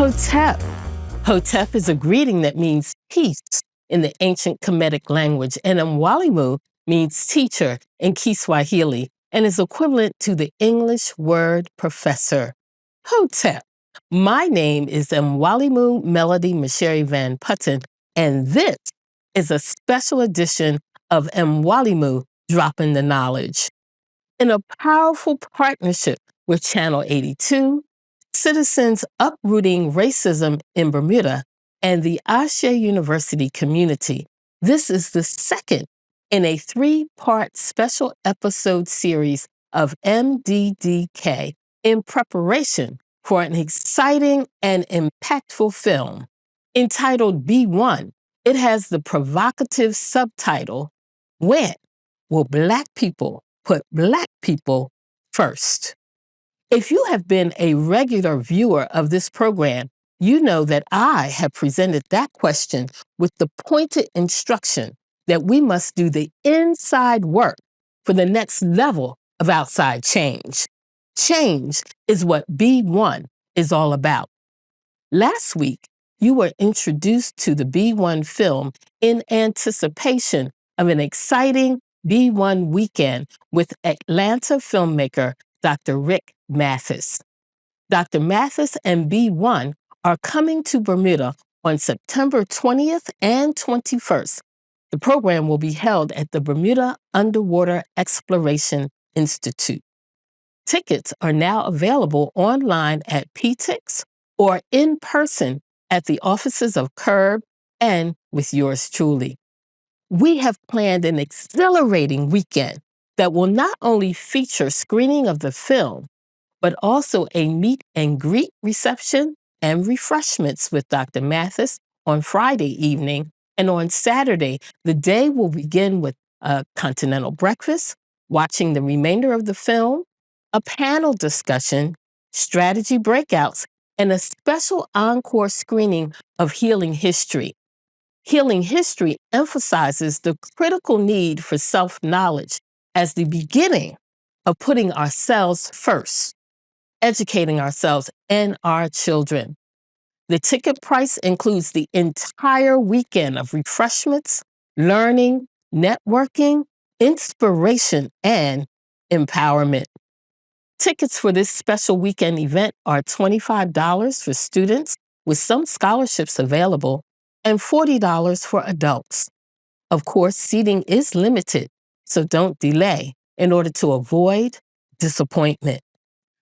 Hotep. Hotep is a greeting that means peace in the ancient Kemetic language, and Mwalimu means teacher in Kiswahili and is equivalent to the English word professor. Hotep. My name is Mwalimu Melody Masheri Van Putten, and this is a special edition of Mwalimu Dropping the Knowledge. In a powerful partnership with Channel 82, Citizens Uprooting Racism in Bermuda, and the Ashe University community, this is the second in a 3-part special episode series of MDDK in preparation for an exciting and impactful film. Entitled B1, it has the provocative subtitle, When Will Black People Put Black People First? If you have been a regular viewer of this program, you know that I have presented that question with the pointed instruction that we must do the inside work for the next level of outside change. Change is what B1 is all about. Last week, you were introduced to the B1 film in anticipation of an exciting B1 weekend with Atlanta filmmaker Dr. Rick Mathis. Dr. Mathis and B1 are coming to Bermuda on September 20th and 21st. The program will be held at the Bermuda Underwater Exploration Institute. Tickets are now available online at PTix or in person at the offices of Curb and with yours truly. We have planned an exhilarating weekend that will not only feature screening of the film, but also a meet and greet reception and refreshments with Dr. Mathis on Friday evening. And on Saturday, the day will begin with a continental breakfast, watching the remainder of the film, a panel discussion, strategy breakouts, and a special encore screening of Healing History. Healing History emphasizes the critical need for self-knowledge as the beginning of putting ourselves first, educating ourselves and our children. The ticket price includes the entire weekend of refreshments, learning, networking, inspiration, and empowerment. Tickets for this special weekend event are $25 for students with some scholarships available and $40 for adults. Of course, seating is limited, so don't delay in order to avoid disappointment.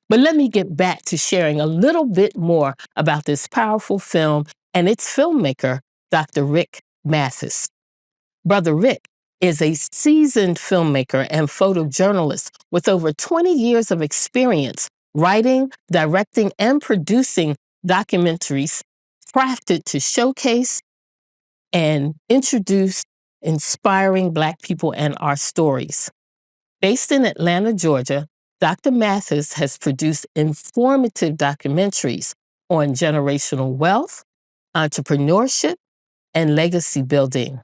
But let me get back to sharing a little bit more about this powerful film and its filmmaker, Dr. Rick Mathis. Brother Rick is a seasoned filmmaker and photojournalist with over 20 years of experience writing, directing, and producing documentaries crafted to showcase and introduce inspiring Black people and our stories. Based in Atlanta, Georgia, Dr. Mathis has produced informative documentaries on generational wealth, entrepreneurship, and legacy building.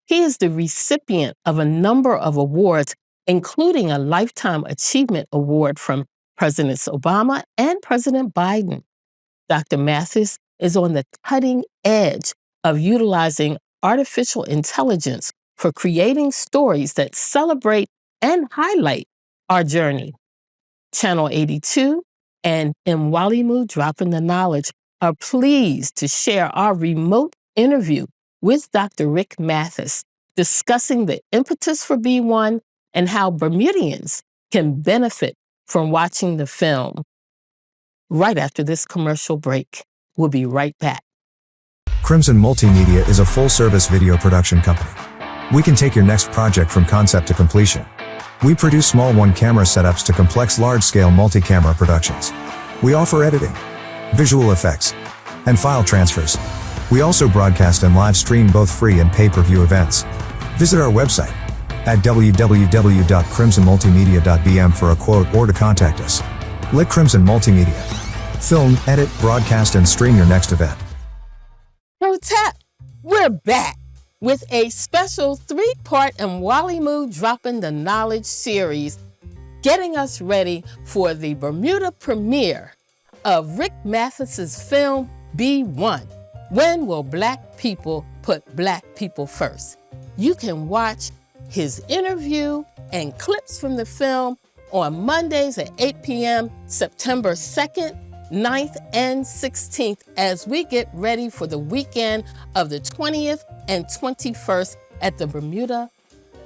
He is the recipient of a number of awards, including a Lifetime Achievement Award from Presidents Obama and President Biden. Dr. Mathis is on the cutting edge of utilizing artificial intelligence for creating stories that celebrate and highlight our journey. Channel 82 and Mwalimu Dropping the Knowledge are pleased to share our remote interview with Dr. Rick Mathis, discussing the impetus for B1 and how Bermudians can benefit from watching the film. Right after this commercial break, we'll be right back. Crimson Multimedia is a full-service video production company. We can take your next project from concept to completion. We produce small one-camera setups to complex large-scale multi-camera productions. We offer editing, visual effects, and file transfers. We also broadcast and live stream both free and pay-per-view events. Visit our website at www.crimsonmultimedia.bm for a quote or to contact us. Let Crimson Multimedia film, edit, broadcast, and stream your next event. Hotep, we're back with a special 3-part Mwalimu Dropping the Knowledge series, getting us ready for the Bermuda premiere of Rick Mathis's film, Be One. When will Black people put Black people first? You can watch his interview and clips from the film on Mondays at 8 p.m., September 2nd, 9th, and 16th as we get ready for the weekend of the 20th and 21st at the Bermuda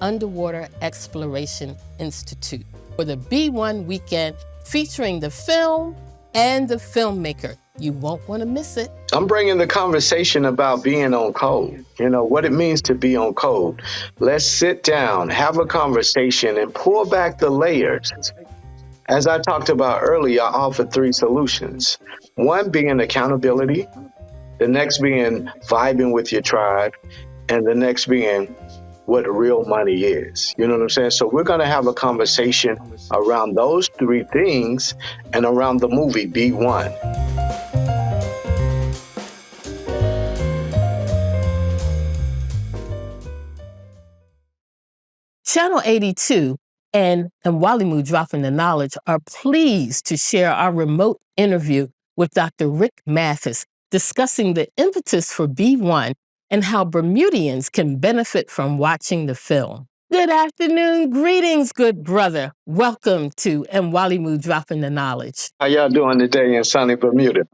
Underwater Exploration Institute for the B1 weekend featuring the film and the filmmaker. You won't want to miss it. I'm bringing the conversation about being on code, what it means to be on code. Let's sit down, have a conversation, and pull back the layers. As I talked about earlier, I offer three solutions. One being accountability, the next being vibing with your tribe, and the next being what real money is. You know what I'm saying? So we're going to have a conversation around those three things and around the movie B1. Channel 82 and Walimu Dropping the Knowledge are pleased to share our remote interview with Dr. Rick Mathis discussing the impetus for B1 and how Bermudians can benefit from watching the film. Good afternoon, greetings, good brother. Welcome to Walimu Dropping the Knowledge. How y'all doing today in sunny Bermuda?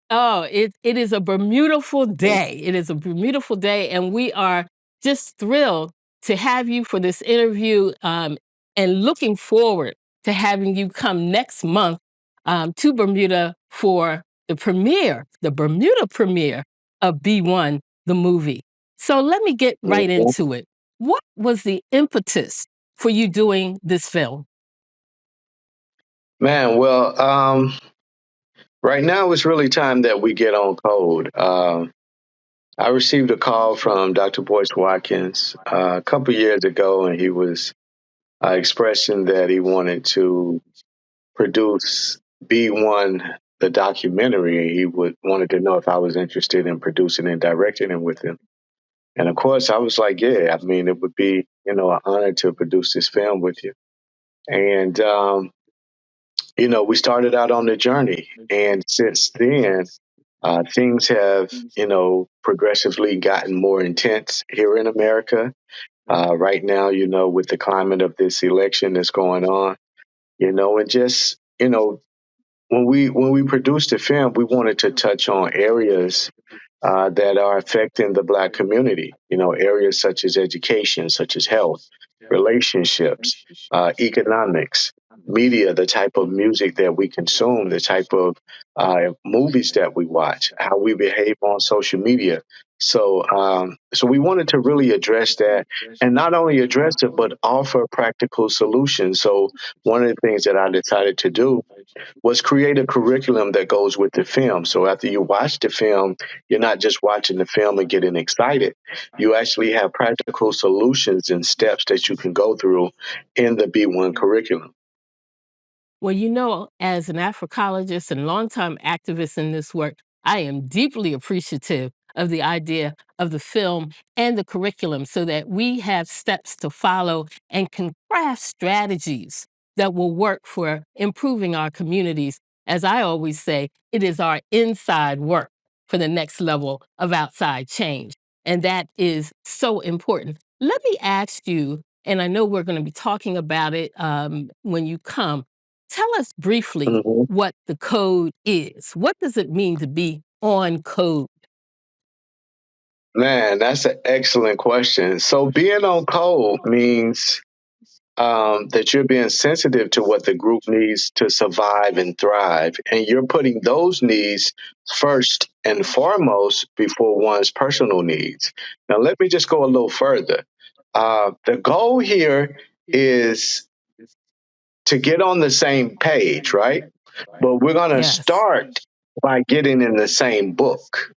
Oh, it is a beautiful day. It is a beautiful day, and we are just thrilled to have you for this interview and looking forward to having you come next month to Bermuda for the Bermuda premiere of B1, the movie. So let me get right into it. What was the impetus for you doing this film? Man, well, right now it's really time that we get on code. I received a call from Dr. Boyce Watkins a couple years ago, and he was expressing that he wanted to produce B1, the documentary. He wanted to know if I was interested in producing and directing it with him. And of course, I was like, yeah, I mean, it would be, an honor to produce this film with you. And, we started out on the journey. And since then, things have, progressively gotten more intense here in America. Right now, with the climate of this election that's going on, and just, when we produced the film, we wanted to touch on areas that are affecting the Black community. Areas such as education, such as health, relationships, economics, media, the type of music that we consume, the type of movies that we watch, how we behave on social media. So we wanted to really address that, and not only address it, but offer practical solutions. So one of the things that I decided to do was create a curriculum that goes with the film. So after you watch the film, you're not just watching the film and getting excited. You actually have practical solutions and steps that you can go through in the B1 curriculum. Well, as an Africologist and longtime activist in this work, I am deeply appreciative of the idea of the film and the curriculum so that we have steps to follow and can craft strategies that will work for improving our communities. As I always say, it is our inside work for the next level of outside change. And that is so important. Let me ask you, and I know we're going to be talking about it when you come. Tell us briefly Mhm. what the code is. What does it mean to be on code? Man, that's an excellent question. So being on code means that you're being sensitive to what the group needs to survive and thrive. And you're putting those needs first and foremost before one's personal needs. Now, let me just go a little further. The goal here is to get on the same page, right? But we're going to Yes, start by getting in the same book.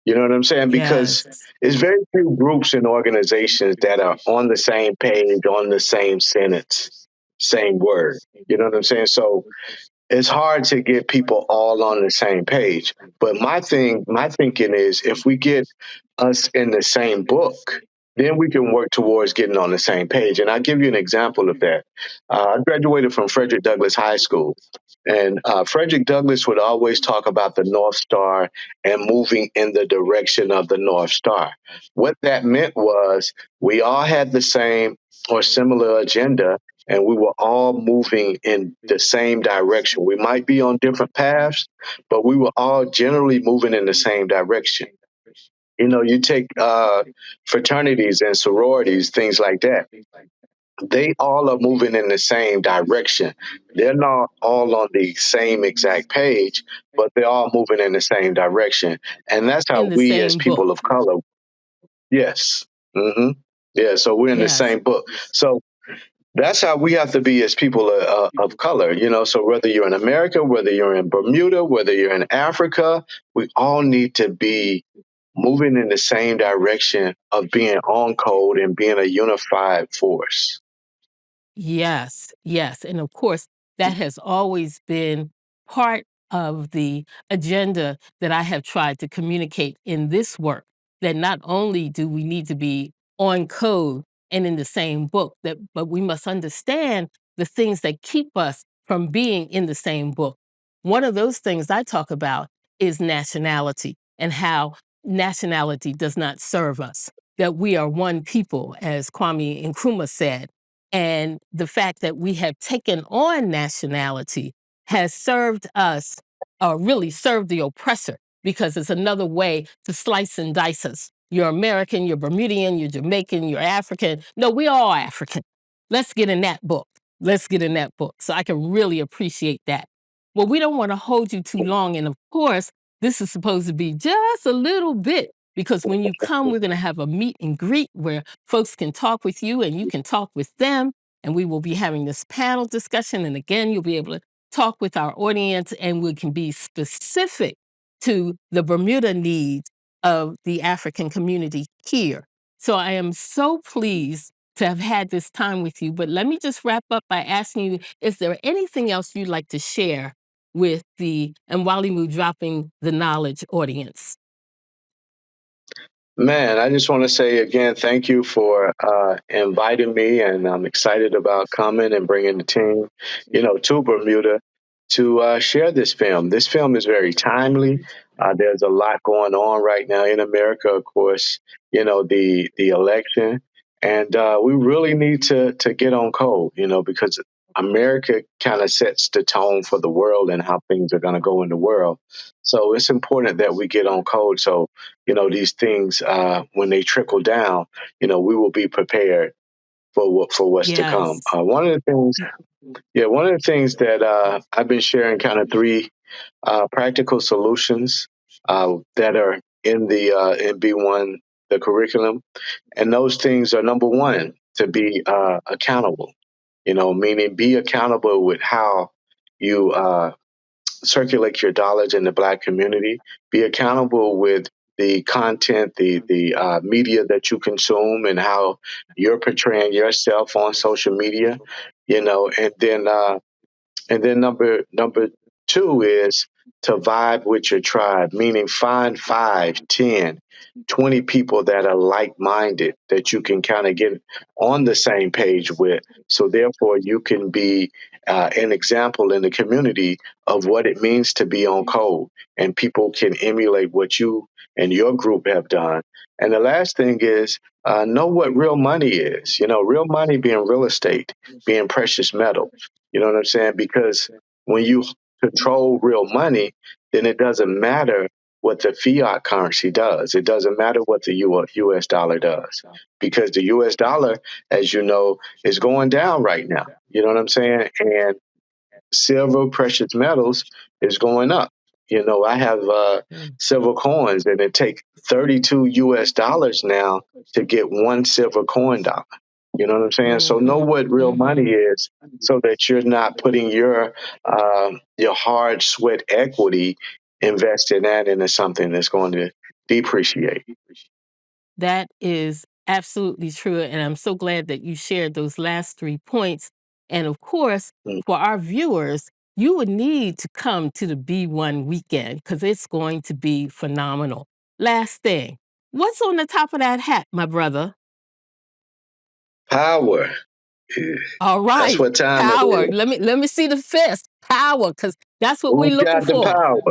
You know what I'm saying? Because yes. it's very few groups and organizations that are on the same page, on the same sentence, same word. You know what I'm saying? So it's hard to get people all on the same page. But my thinking is if we get us in the same book, then we can work towards getting on the same page. And I'll give you an example of that. I graduated from Frederick Douglass High School, and Frederick Douglass would always talk about the North Star and moving in the direction of the North Star. What that meant was we all had the same or similar agenda, and we were all moving in the same direction. We might be on different paths, but we were all generally moving in the same direction. You know, you take fraternities and sororities, things like that. They all are moving in the same direction. They're not all on the same exact page, but they're all moving in the same direction. And that's how In the we, as same people book. of color, yes, hmm yeah. So we're in the Yes. same book. So that's how we have to be as people of color. You know, so whether you're in America, whether you're in Bermuda, whether you're in Africa, we all need to be moving in the same direction of being on code and being a unified force. Yes, yes. And of course, that has always been part of the agenda that I have tried to communicate in this work, that not only do we need to be on code and in the same book, that but we must understand the things that keep us from being in the same book. One of those things I talk about is nationality and how nationality does not serve us, that we are one people, as Kwame Nkrumah said, and the fact that we have taken on nationality has served us, or really served the oppressor, because it's another way to slice and dice us. You're American, you're Bermudian, you're Jamaican, you're African. No, we all African. Let's get in that book. Let's get in that book. So I can really appreciate that. Well, we don't want to hold you too long. And of course, this is supposed to be just a little bit, because when you come, we're going to have a meet and greet where folks can talk with you and you can talk with them. And we will be having this panel discussion. And again, you'll be able to talk with our audience and we can be specific to the Bermuda needs of the African community here. So I am so pleased to have had this time with you. But let me just wrap up by asking you, is there anything else you'd like to share with the and Walimu Dropping the Knowledge audience? Man, I just want to say again, thank you for inviting me, and I'm excited about coming and bringing the team, you know, to Bermuda to share this film. This film is very timely. There's a lot going on right now in America, of course. You know, the election, and we really need to get on code. You know, because America kind of sets the tone for the world and how things are going to go in the world. So it's important that we get on code. So you know these things when they trickle down, you know we will be prepared for what's to come. Yes. One of the things, yeah, one of the things that I've been sharing, kind of three practical solutions that are in the in B1 the curriculum, and those things are number one to be accountable. You know, meaning be accountable with how you circulate your knowledge in the Black community. Be accountable with the content, the media that you consume, and how you're portraying yourself on social media. You know, and then number two is to vibe with your tribe, meaning find 5, 10, 20 people that are like minded that you can kind of get on the same page with. So therefore, you can be an example in the community of what it means to be on code, and people can emulate what you and your group have done. And the last thing is know what real money is. You know, real money being real estate, being precious metal. You know what I'm saying? Because when you control real money, then it doesn't matter what the fiat currency does. It doesn't matter what the US dollar does. Because the US dollar, as you know, is going down right now. You know what I'm saying? And silver, precious metals is going up. You know, I have Mm. silver coins, and it takes 32 US dollars now to get one silver coin dollar. You know what I'm saying? So know Mm-hmm. what real Mm-hmm. money is, so that you're not putting your hard sweat equity investing that into something that's going to depreciate. That is absolutely true. And I'm so glad that you shared those last 3 points. And of course, Mm. for our viewers, you would need to come to the B1 weekend because it's going to be phenomenal. Last thing, what's on the top of that hat, my brother? Power. All That's right, what time it power. is. Let me see the fist. Power, because that's what we're Who's looking got the for. power?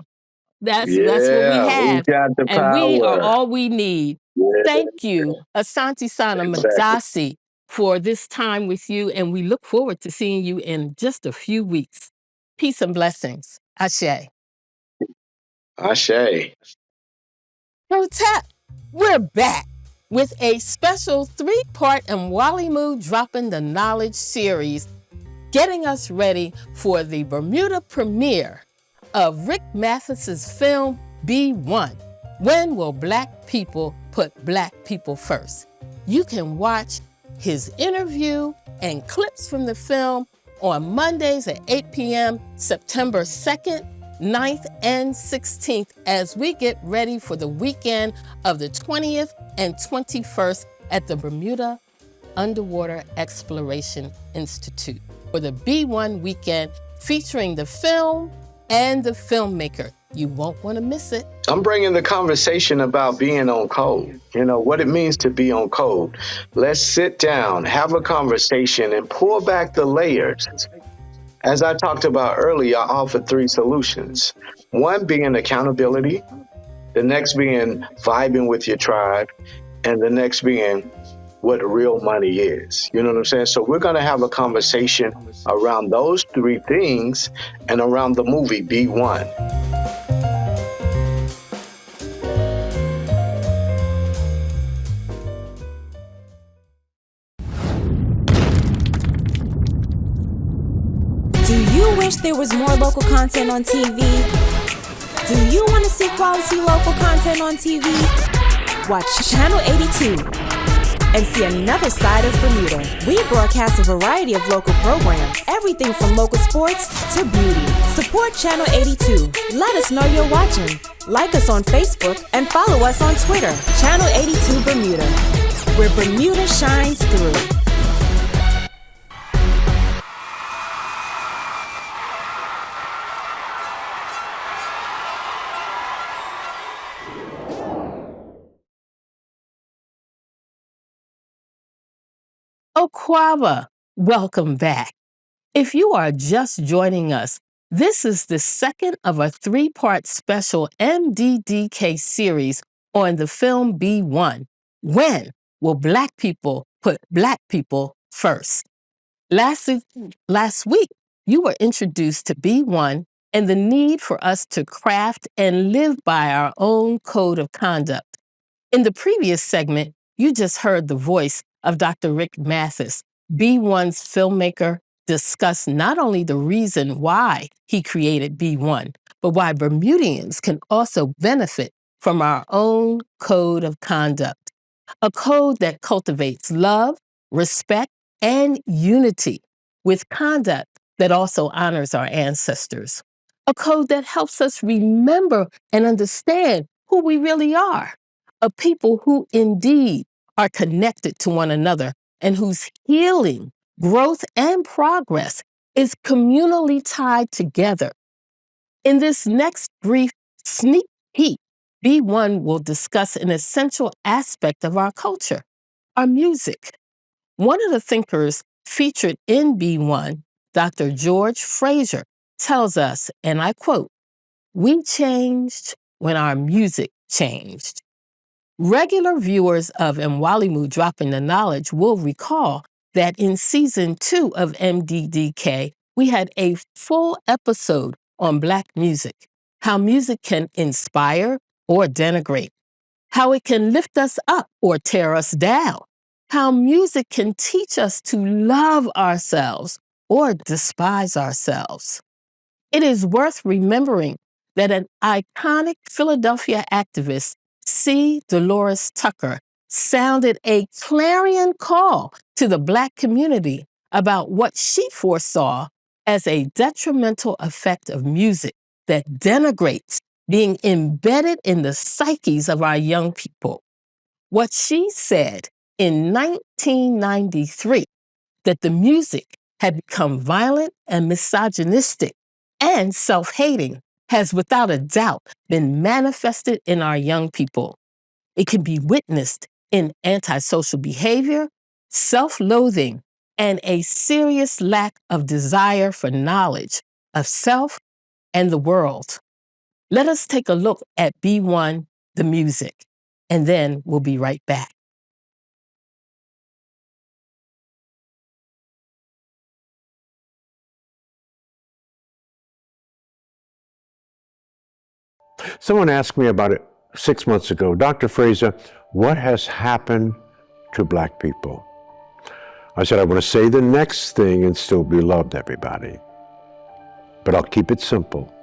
That's what we Yeah, who's have. got the And we are power? all we need. Yeah, Thank you, Asante Sana exactly. Madasi, for this time with you. And we look forward to seeing you in just a few weeks. Peace and blessings. Ashe. Ashe. Protect. We're back with a special three-part and Wally Moo Dropping the Knowledge series, getting us ready for the Bermuda premiere of Rick Mathis's film B1. When will Black people put Black people first? You can watch his interview and clips from the film on Mondays at 8 p.m. September 2nd, 9th, and 16th as we get ready for the weekend of the 20th and 21st at the Bermuda Underwater Exploration Institute for the B1 weekend featuring the film and the filmmaker. You won't want to miss it. I'm bringing the conversation about being on code, what it means to be on code. Let's sit down, have a conversation, and pull back the layers. As I talked about earlier, I offer three solutions. One being accountability, the next being vibing with your tribe, and the next being what real money is. You know what I'm saying? So we're going to have a conversation around those three things and around the movie B1. Do you wish there was more local content on TV? Do you want to see quality local content on TV? Watch Channel 82 and see another side of Bermuda. We broadcast a variety of local programs, everything from local sports to beauty. Support Channel 82. Let us know you're watching. Like us on Facebook and follow us on Twitter. Channel 82 Bermuda, where Bermuda shines through. Okwaba, welcome back. If you are just joining us, this is the second of a three-part special MDDK series on the film B1. When will Black people put Black people first? Last week, you were introduced to B1 and the need for us to craft and live by our own code of conduct. In the previous segment, you just heard the voice of Dr. Rick Mathis, B1's filmmaker, discuss not only the reason why he created B1, but why Bermudians can also benefit from our own code of conduct, a code that cultivates love, respect, and unity with conduct that also honors our ancestors, a code that helps us remember and understand who we really are, a people who indeed are connected to one another and whose healing, growth, and progress is communally tied together. In this next brief sneak peek, B1 will discuss an essential aspect of our culture, our music. One of the thinkers featured in B1, Dr. George Fraser, tells us, and I quote, "We changed when our music changed." Regular viewers of Mwalimu Dropping the Knowledge will recall that in season 2 of MDDK, we had a full episode on Black music, how music can inspire or denigrate, how it can lift us up or tear us down, how music can teach us to love ourselves or despise ourselves. It is worth remembering that an iconic Philadelphia activist, C. Dolores Tucker, sounded a clarion call to the Black community about what she foresaw as a detrimental effect of music that denigrates being embedded in the psyches of our young people. What she said in 1993, that the music had become violent and misogynistic and self-hating, has without a doubt been manifested in our young people. It can be witnessed in antisocial behavior, self-loathing, and a serious lack of desire for knowledge of self and the world. Let us take a look at B1, the music, and then we'll be right back. Someone asked me about it 6 months ago, Dr. Fraser, what has happened to Black people? I said, I want to say the next thing and still be loved, everybody. But I'll keep it simple.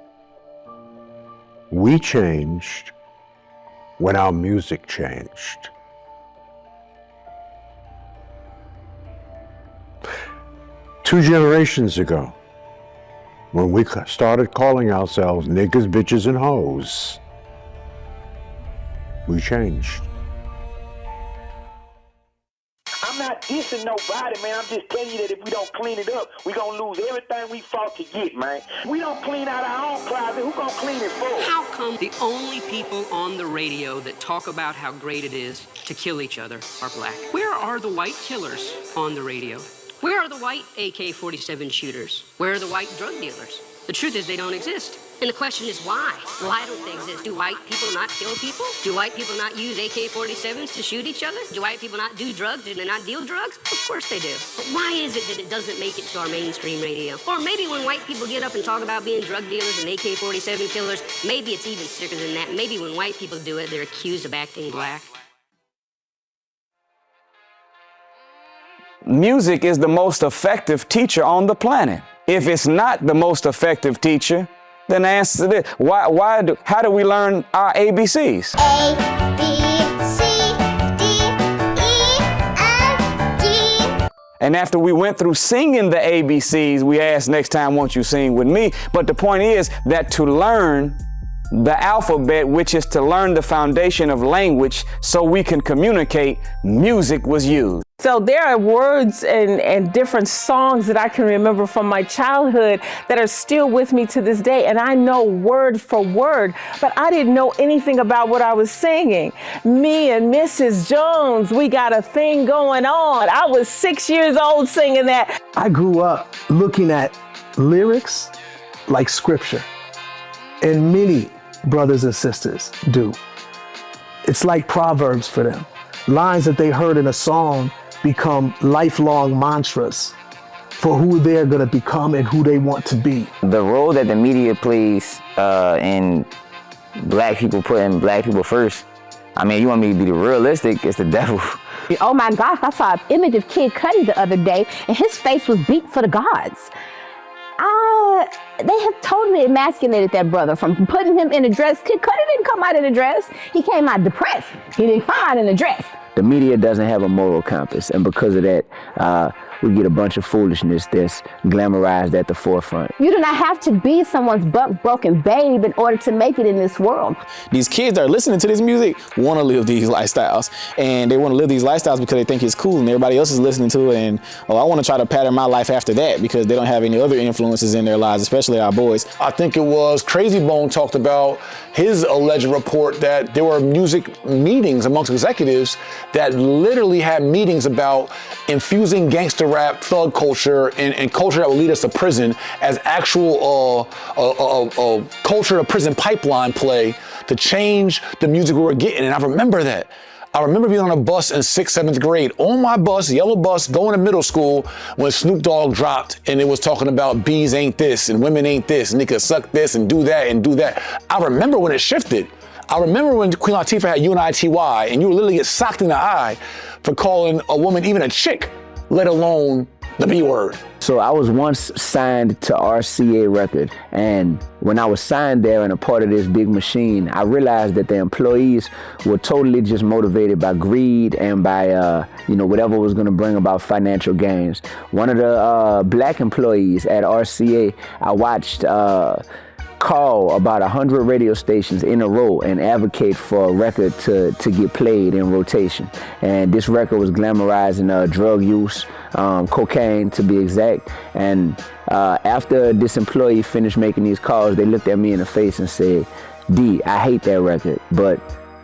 We changed when our music changed. Two generations ago, when we started calling ourselves niggas, bitches, and hoes, we changed. I'm not dissing nobody, man. I'm just telling you that if we don't clean it up, we're going to lose everything we fought to get, man. We don't clean out our own closet. Who going to clean it for? How come the only people on the radio that talk about how great it is to kill each other are black? Where are the white killers on the radio? Where are the white AK-47 shooters? Where are the white drug dealers? The truth is they don't exist. And the question is why? Why don't they exist? Do white people not kill people? Do white people not use AK-47s to shoot each other? Do white people not do drugs? Do they not deal drugs? Of course they do. But why is it that it doesn't make it to our mainstream radio? Or maybe when white people get up and talk about being drug dealers and AK-47 killers, maybe it's even sicker than that. Maybe when white people do it, they're accused of acting black. Music is the most effective teacher on the planet. If it's not the most effective teacher, then the answer to this, how do we learn our ABCs? A, B, C, D, E, F, G. And after we went through singing the ABCs, we asked next time, won't you sing with me? But the point is that to learn the alphabet, which is to learn the foundation of language so we can communicate, music was used. So there are words and different songs that I can remember from my childhood that are still with me to this day, and I know word for word, but I didn't know anything about what I was singing. Me and Mrs. Jones, we got a thing going on. I was 6 years old singing that. I grew up looking at lyrics like scripture, and many brothers and sisters do. It's like Proverbs for them. Lines that they heard in a song become lifelong mantras for who they're going to become and who they want to be. The role that the media plays in black people putting black people first, I mean, you want me to be realistic, it's the devil. Oh my gosh, I saw an image of Kid Cudi the other day and his face was beat for the gods. They have totally emasculated that brother from putting him in a dress. Kid Cudi didn't come out in a dress. He came out depressed. He didn't come out in a dress. The media doesn't have a moral compass, and because of that, we get a bunch of foolishness that's glamorized at the forefront. You do not have to be someone's broken babe in order to make it in this world. These kids that are listening to this music want to live these lifestyles, and they want to live these lifestyles because they think it's cool and everybody else is listening to it, and I want to try to pattern my life after that because they don't have any other influences in their lives, especially our boys. I think it was Crazy Bone talked about his alleged report that there were music meetings amongst executives that literally had meetings about infusing gangster rap, thug culture, and culture that will lead us to prison as actual culture to prison pipeline play to change the music we were getting. And I remember that. I remember being on a bus in 6th, 7th grade, on my bus, yellow bus, going to middle school when Snoop Dogg dropped and it was talking about bees ain't this and women ain't this and they could suck this and do that and do that. I remember when it shifted. I remember when Queen Latifah had UNITY and you would literally get socked in the eye for calling a woman even a chick, let alone the B word. So I was once signed to RCA Record, and when I was signed there and a part of this big machine, I realized that the employees were totally just motivated by greed and by whatever was going to bring about financial gains. One of the black employees at RCA, I watched call about 100 radio stations in a row and advocate for a record to get played in rotation. And this record was glamorizing drug use, cocaine to be exact. And after this employee finished making these calls, they looked at me in the face and said, D, I hate that record, but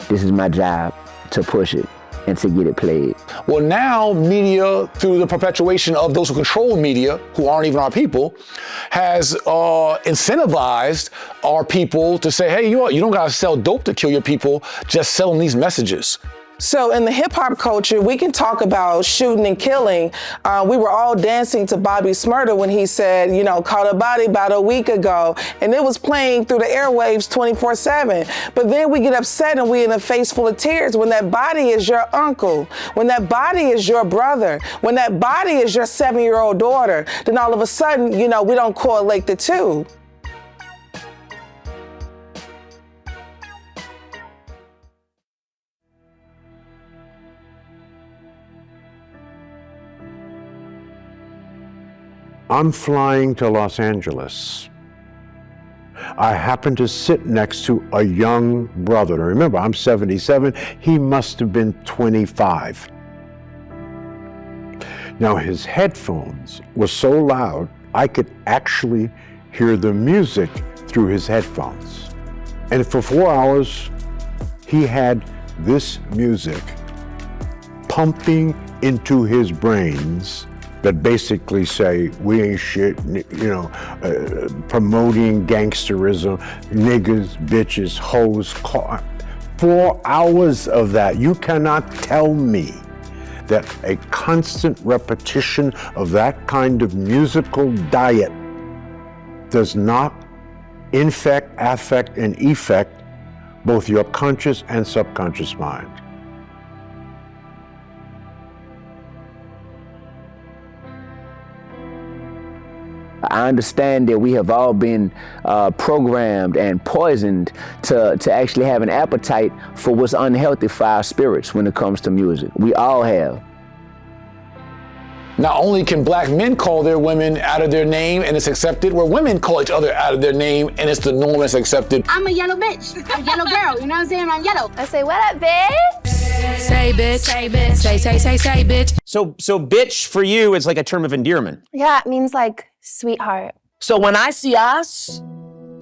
this is my job to push it. and to get it played. Well, now media, through the perpetuation of those who control media, who aren't even our people, has incentivized our people to say, hey, you don't gotta sell dope to kill your people, just sell them these messages. So in the hip hop culture, we can talk about shooting and killing. We were all dancing to Bobby Smurda when he said, caught a body about a week ago, and it was playing through the airwaves 24/7. But then we get upset and we in a face full of tears when that body is your uncle, when that body is your brother, when that body is your 7-year-old daughter. Then all of a sudden, we don't correlate the two. I'm flying to Los Angeles. I happen to sit next to a young brother. Now remember, I'm 77. He must have been 25. Now his headphones were so loud, I could actually hear the music through his headphones. And for 4 hours, he had this music pumping into his brains that basically say, we ain't shit, promoting gangsterism, niggas, bitches, hoes, 4 hours of that. You cannot tell me that a constant repetition of that kind of musical diet does not infect, affect, and effect both your conscious and subconscious mind. I understand that we have all been programmed and poisoned to actually have an appetite for what's unhealthy for our spirits when it comes to music. We all have. Not only can black men call their women out of their name and it's accepted, where women call each other out of their name and it's the norm and it's accepted. I'm a yellow bitch. I'm a yellow girl. You know what I'm saying? I'm yellow. I say, what up, bitch? Say bitch. Say bitch. Say bitch. So bitch for you is like a term of endearment. Yeah, it means like sweetheart. So when I see us,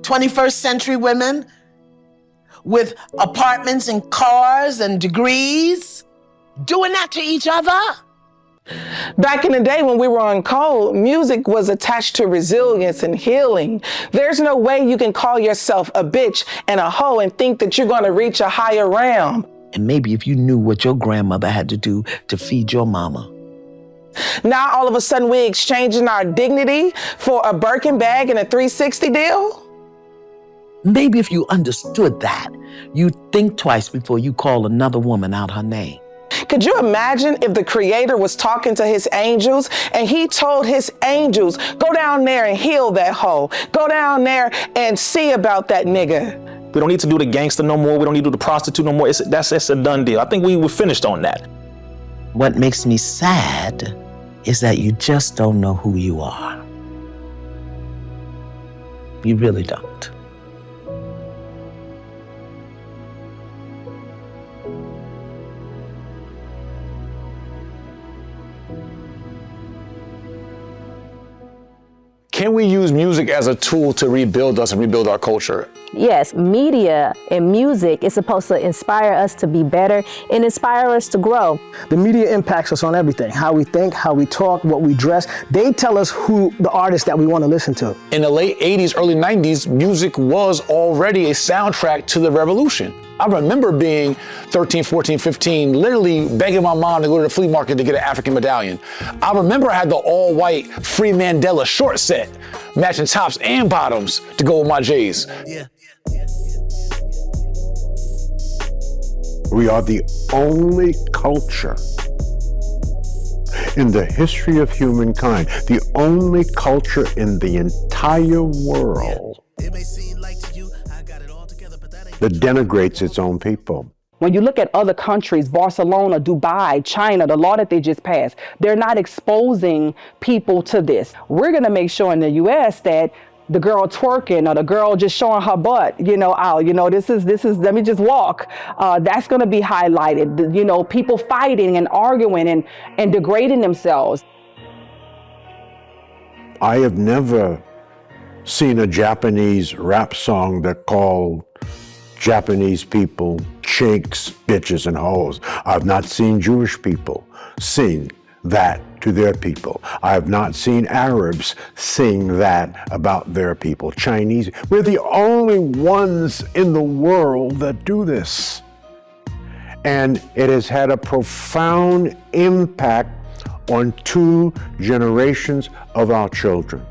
21st century women, with apartments and cars and degrees, doing that to each other. Back in the day when we were on code, music was attached to resilience and healing. There's no way you can call yourself a bitch and a hoe and think that you're gonna reach a higher realm. And maybe if you knew what your grandmother had to do to feed your mama. Now all of a sudden we exchanging our dignity for a Birkin bag and a 360 deal? Maybe if you understood that, you'd think twice before you call another woman out her name. Could you imagine if the Creator was talking to his angels and he told his angels, go down there and heal that hoe. Go down there and see about that nigga. We don't need to do the gangster no more. We don't need to do the prostitute no more. That's a done deal. I think we were finished on that. What makes me sad is that you just don't know who you are. You really don't. Can we use music as a tool to rebuild us and rebuild our culture? Yes, media and music is supposed to inspire us to be better and inspire us to grow. The media impacts us on everything, how we think, how we talk, what we dress. They tell us who the artists that we want to listen to. In the late 80s, early 90s, music was already a soundtrack to the revolution. I remember being 13, 14, 15, literally begging my mom to go to the flea market to get an African medallion. I remember I had the all-white Free Mandela short set, matching tops and bottoms to go with my J's. Yeah. We are the only culture in the history of humankind, the only culture in the entire world that denigrates its own people. When you look at other countries, Barcelona, Dubai, China, the law that they just passed, they're not exposing people to this. We're gonna make sure in the US that the girl twerking or the girl just showing her butt, this is, let me just walk. That's gonna be highlighted. People fighting and arguing and degrading themselves. I have never seen a Japanese rap song that called Japanese people shakes, bitches, and hoes. I've not seen Jewish people sing that to their people. I have not seen Arabs sing that about their people. Chinese, we're the only ones in the world that do this. And it has had a profound impact on 2 generations of our children.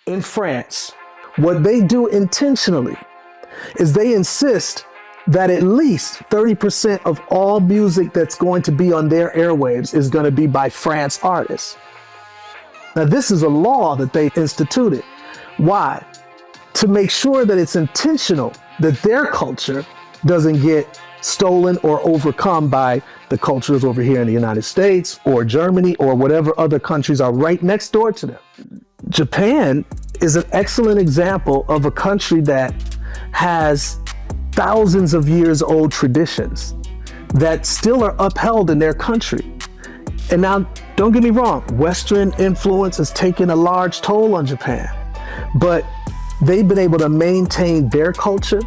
In France, what they do intentionally is they insist that at least 30% of all music that's going to be on their airwaves is going to be by France artists. Now, this is a law that they instituted. Why? To make sure that it's intentional, that their culture doesn't get stolen or overcome by the cultures over here in the United States or Germany or whatever other countries are right next door to them. Japan is an excellent example of a country that has thousands of years old traditions that still are upheld in their country. And now, don't get me wrong, Western influence has taken a large toll on Japan, but they've been able to maintain their culture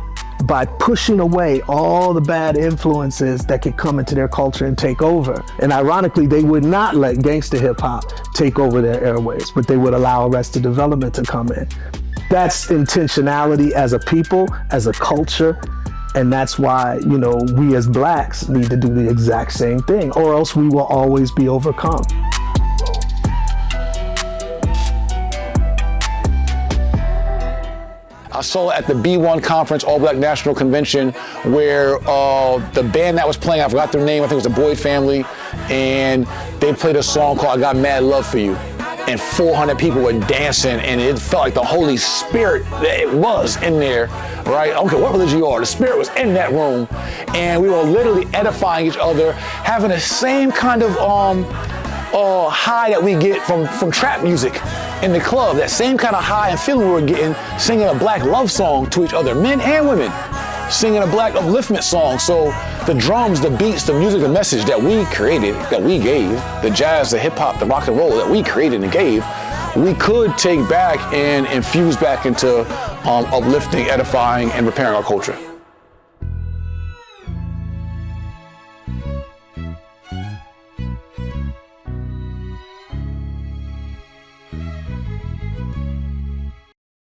by pushing away all the bad influences that could come into their culture and take over. And ironically, they would not let gangsta hip hop take over their airways, but they would allow Arrested Development to come in. That's intentionality as a people, as a culture, and that's why, you know, we as blacks need to do the exact same thing, or else we will always be overcome. I saw at the B1 conference, All Black National Convention, where the band that was playing, I forgot their name, I think it was the Boyd Family, and they played a song called I Got Mad Love For You. And 400 people were dancing, and it felt like the Holy Spirit, it was in there, right? I don't care what religion you are, the Spirit was in that room. And we were literally edifying each other, having the same kind of high that we get from trap music in the club, that same kind of high and feeling we were getting singing a black love song to each other, men and women, singing a black upliftment song. So the drums, the beats, the music, the message that we created, that we gave, the jazz, the hip hop, the rock and roll that we created and gave, we could take back and infuse back into uplifting, edifying, and repairing our culture.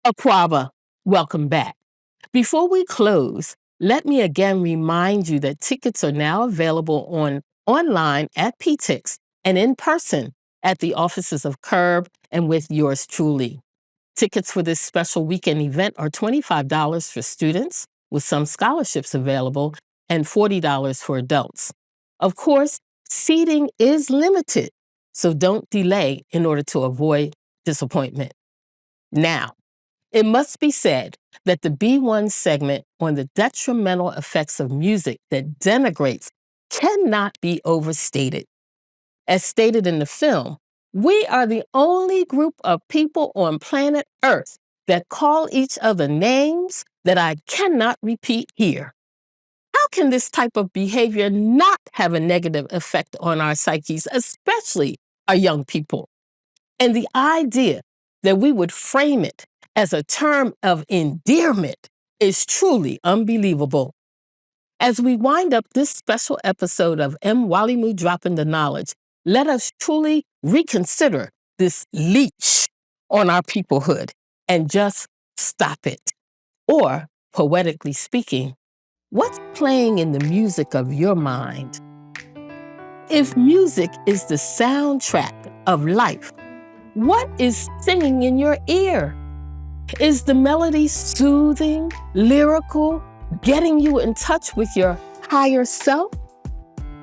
Aquaba, welcome back. Before we close, let me again remind you that tickets are now available online at PTIX and in person at the offices of Curb and with yours truly. Tickets for this special weekend event are $25 for students, with some scholarships available, and $40 for adults. Of course, seating is limited, so don't delay in order to avoid disappointment. Now, it must be said that the B1 segment on the detrimental effects of music that denigrates cannot be overstated. As stated in the film, we are the only group of people on planet Earth that call each other names that I cannot repeat here. How can this type of behavior not have a negative effect on our psyches, especially our young people? And the idea that we would frame it as a term of endearment is truly unbelievable. As we wind up this special episode of M. Walimu Dropping the Knowledge, let us truly reconsider this leash on our peoplehood and just stop it. Or, poetically speaking, what's playing in the music of your mind? If music is the soundtrack of life, what is singing in your ear? Is the melody soothing, lyrical, getting you in touch with your higher self?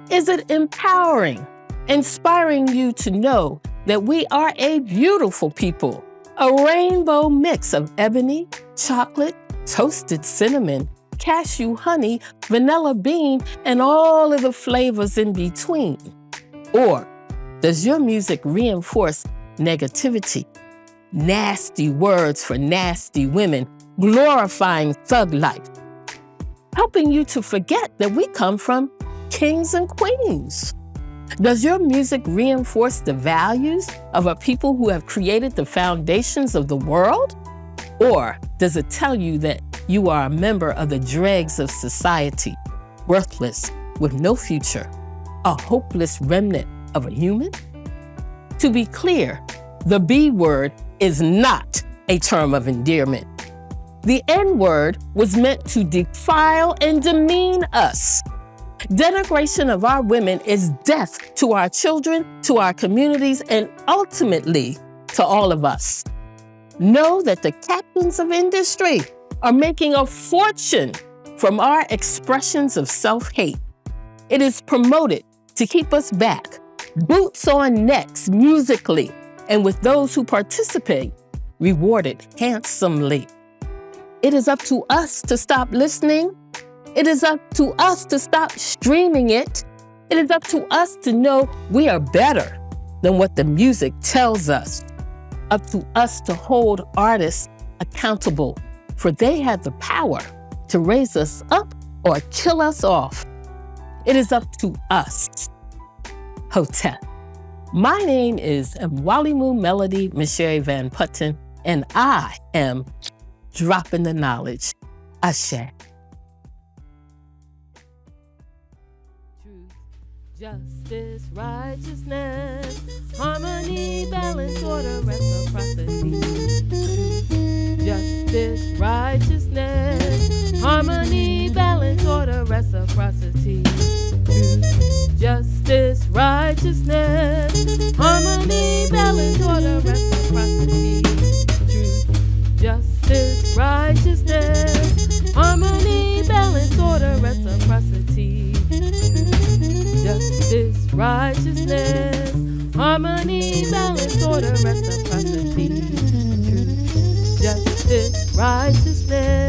Is it empowering, inspiring you to know that we are a beautiful people, a rainbow mix of ebony, chocolate, toasted cinnamon, cashew honey, vanilla bean, and all of the flavors in between? Or does your music reinforce negativity? Nasty words for nasty women, glorifying thug life, helping you to forget that we come from kings and queens? Does your music reinforce the values of a people who have created the foundations of the world? Or does it tell you that you are a member of the dregs of society, worthless, with no future, a hopeless remnant of a human? To be clear, the B word is not a term of endearment. The N word was meant to defile and demean us. Denigration of our women is death to our children, to our communities, and ultimately to all of us. Know that the captains of industry are making a fortune from our expressions of self-hate. It is promoted to keep us back, boots on necks musically, and with those who participate, rewarded handsomely. It is up to us to stop listening. It is up to us to stop streaming it. It is up to us to know we are better than what the music tells us. Up to us to hold artists accountable, for they have the power to raise us up or kill us off. It is up to us. Hotep. My name is Mwalimu Melody Mishere Van Putten, and I am dropping the knowledge. Ashe. Justice, righteousness, harmony, balance, order, reciprocity. Justice, righteousness, harmony, balance, order, reciprocity. Justice, righteousness, harmony, balance, order, reciprocity. Justice, righteousness, harmony, balance, order, reciprocity. Justice, righteousness, harmony, balance, order, reciprocity. Truth, justice, righteousness.